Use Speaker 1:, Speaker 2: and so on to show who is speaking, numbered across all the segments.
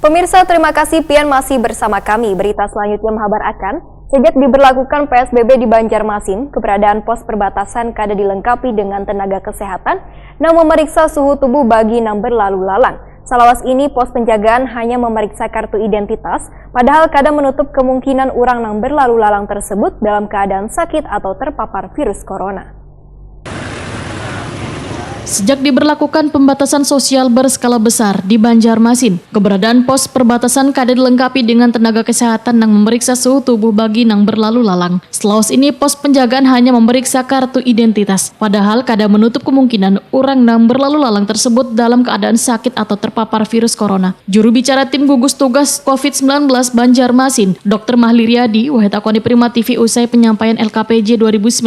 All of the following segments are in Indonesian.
Speaker 1: Pemirsa, terima kasih Pian masih bersama kami. Berita selanjutnya mengabarkan, sejak diberlakukan PSBB di Banjarmasin, keberadaan pos perbatasan kada dilengkapi dengan tenaga kesehatan yang memeriksa suhu tubuh bagi yang berlalu lalang. Selawas ini, pos penjagaan hanya memeriksa kartu identitas, padahal kada menutup kemungkinan orang yang berlalu lalang tersebut dalam keadaan sakit atau terpapar virus corona.
Speaker 2: Sejak diberlakukan pembatasan sosial berskala besar di Banjarmasin, keberadaan pos perbatasan kada dilengkapi dengan tenaga kesehatan yang memeriksa suhu tubuh bagi yang berlalu lalang. Selawas ini, pos penjagaan hanya memeriksa kartu identitas, padahal kada menutup kemungkinan orang yang berlalu lalang tersebut dalam keadaan sakit atau terpapar virus corona. Juru bicara tim gugus tugas COVID-19 Banjarmasin, Dr. Mahli Riyadi, Wahid Akoni Prima TV usai penyampaian LKPJ 2019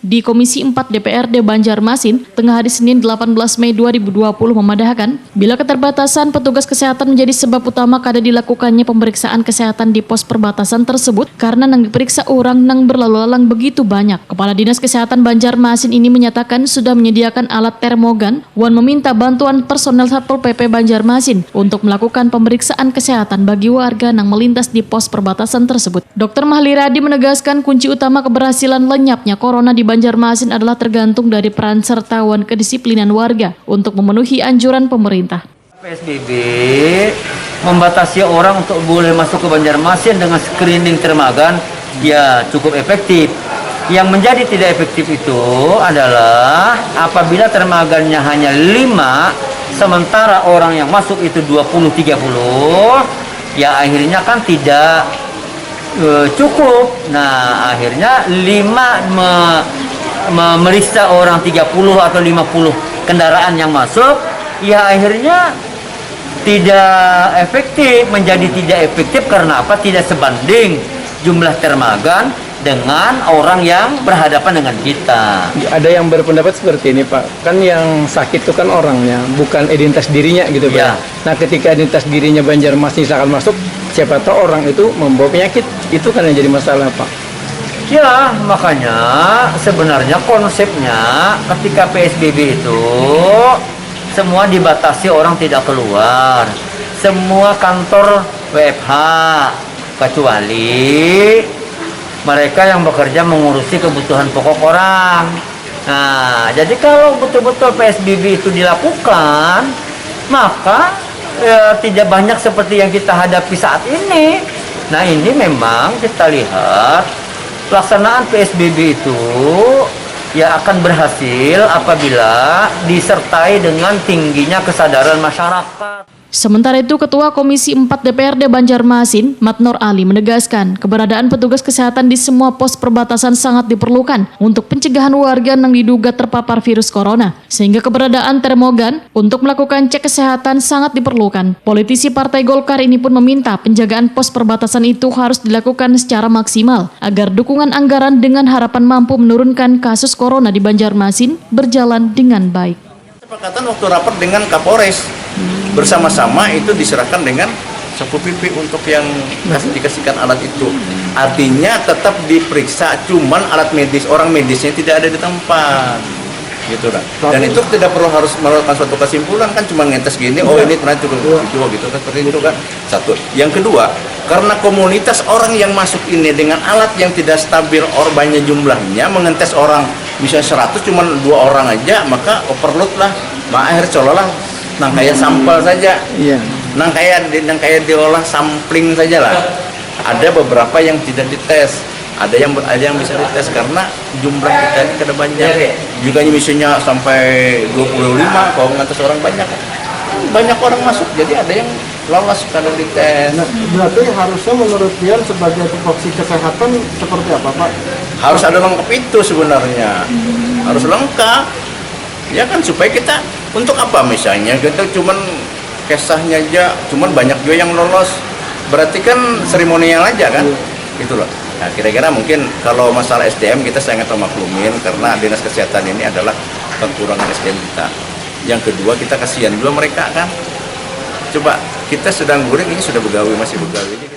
Speaker 2: di Komisi 4 DPRD Banjarmasin, tengah hari Senin 18 Mei 2020 memadahkan, bila keterbatasan petugas kesehatan menjadi sebab utama kada dilakukannya pemeriksaan kesehatan di pos perbatasan tersebut karena yang diperiksa orang yang berlalu lalang begitu banyak. Kepala Dinas Kesehatan Banjarmasin ini menyatakan sudah menyediakan alat termogan dan meminta bantuan personel Satpol PP Banjarmasin untuk melakukan pemeriksaan kesehatan bagi warga yang melintas di pos perbatasan tersebut. Dr. Mahli Riyadi menegaskan kunci utama keberhasilan lenyapnya corona di Banjarmasin adalah tergantung dari peran serta dan kedisiplinan warga untuk memenuhi anjuran pemerintah.
Speaker 3: PSBB membatasi orang untuk boleh masuk ke Banjarmasin dengan screening termagan ya cukup efektif. Yang menjadi tidak efektif itu adalah apabila termagannya hanya 5 sementara orang yang masuk itu 20-30 ya akhirnya kan tidak cukup. Nah akhirnya 5 memeriksa orang 30 atau 50 kendaraan yang masuk, ya akhirnya tidak efektif, menjadi tidak efektif karena apa? Tidak sebanding jumlah termagan dengan orang yang berhadapan dengan kita.
Speaker 4: Ada yang berpendapat seperti ini, Pak. Kan yang sakit itu kan orangnya, bukan identitas dirinya gitu, Pak.
Speaker 3: Ya.
Speaker 4: Nah, ketika identitas dirinya Banjarmasin akan masuk, siapa tahu orang itu membawa penyakit. Itu kan yang jadi masalah, Pak.
Speaker 3: Ya, makanya sebenarnya konsepnya ketika PSBB itu semua dibatasi orang tidak keluar. Semua kantor WFH kecuali mereka yang bekerja mengurusi kebutuhan pokok orang. Nah, jadi kalau betul-betul PSBB itu dilakukan, maka tidak banyak seperti yang kita hadapi saat ini. Nah, ini memang kita lihat pelaksanaan PSBB itu ya akan berhasil apabila disertai dengan tingginya kesadaran masyarakat.
Speaker 2: Sementara itu, Ketua Komisi 4 DPRD Banjarmasin, Matnor Ali menegaskan keberadaan petugas kesehatan di semua pos perbatasan sangat diperlukan untuk pencegahan warga yang diduga terpapar virus corona. Sehingga keberadaan termogan untuk melakukan cek kesehatan sangat diperlukan. Politisi Partai Golkar ini pun meminta penjagaan pos perbatasan itu harus dilakukan secara maksimal agar dukungan anggaran dengan harapan mampu menurunkan kasus corona di Banjarmasin berjalan dengan baik.
Speaker 5: Kesepakatan waktu rapat dengan Kapolres bersama-sama itu diserahkan dengan Satpol PP untuk yang dikasihkan alat itu. Artinya tetap diperiksa, cuman alat medis, orang medisnya tidak ada di tempat. Gitu kan. Dan itu tidak perlu harus melakukan suatu kesimpulan kan cuma ngetes gini, oh ini pernah cukup gitu kan seperti itu kan. Satu. Yang kedua, karena komunitas orang yang masuk ini dengan alat yang tidak stabil banyak jumlahnya, mengetes orang bisa 100 cuma 2 orang aja, maka overload lah. Akhir seolah-olah nang kayak sampel saja. Iya. Nang kayak diolah sampling saja lah. Ada beberapa yang tidak dites. Ada yang bisa dites karena jumlah kita ini kada banyak. Jika misalnya sampai 25 kalau ngantes orang banyak orang masuk, jadi ada yang lolos kalau dites.
Speaker 6: Nah, berarti harusnya menurut Pian sebagai tupoksi kesehatan seperti apa, Pak?
Speaker 5: Harus ada lengkap itu sebenarnya. Harus lengkap. Ya kan supaya kita untuk apa misalnya kita cuman kesahnya aja, cuman banyak juga yang lolos. Berarti kan seremonial aja kan? Gitu loh. Nah, kira-kira mungkin kalau masalah SDM kita sangat memaklumin karena Dinas Kesehatan ini adalah kekurangan SDM kita. Yang kedua kita kasihan juga mereka kan. Coba kita sedang guring ini sudah begawi, masih begawi.